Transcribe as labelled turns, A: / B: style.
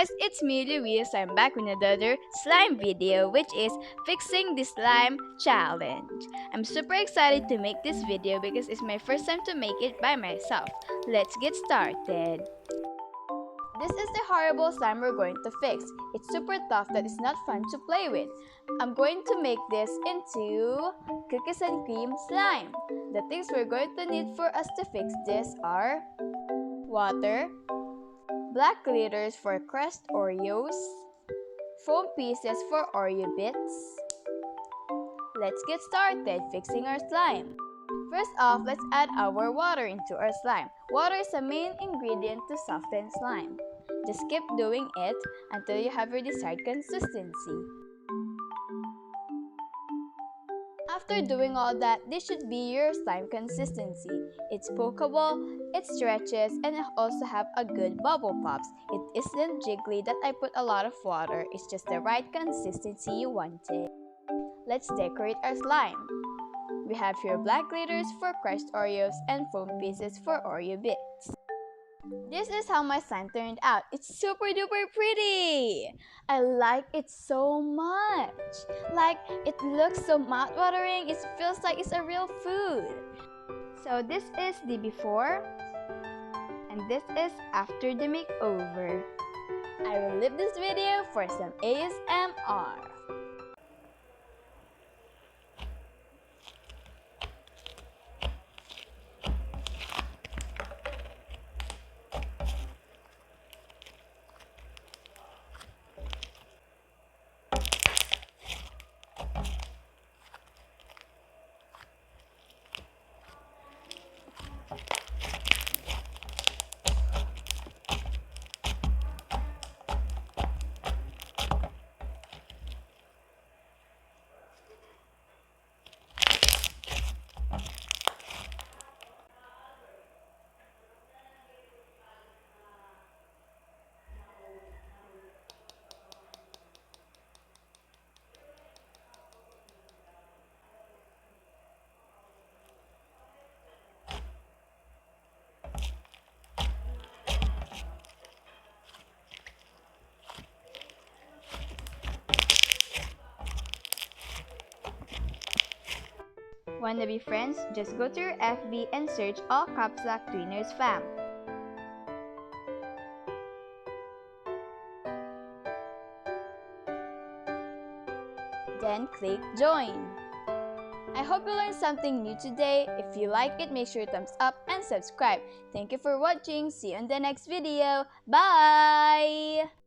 A: guys, it's me Luis. I'm back with another slime video, which is fixing the slime challenge. I'm super excited to make this video because it's my first time to make it by myself. Let's get started. This is the horrible slime we're going to fix. It's super tough that it's not fun to play with. I'm going to make this into cookies and cream slime. The things we're going to need for us to fix this are water, black glitters for crushed Oreos, foam pieces for Oreo bits. Let's get started fixing our slime. First off, let's add our water into our slime. Water is the main ingredient to soften slime. Just keep doing it until you have your desired consistency. After doing all that, this should be your slime consistency. It's pokeable, it stretches, and it also have a good bubble pops. It isn't jiggly that I put a lot of water, it's just the right consistency you wanted. Let's decorate our slime. We have here black glitters for crushed Oreos and foam pieces for Oreo bits. This is how my slime turned out. It's super duper pretty! I like it so much! Like, it looks so mouth-watering, it feels like it's a real food. So this is the before, and this is after the makeover. I will leave this video for some ASMR. Wanna be friends? Just go to your FB and search all caps lock Twiners fam. Then click join. I hope you learned something new today. If you like it, make sure to thumbs up and subscribe. Thank you for watching. See you in the next video. Bye!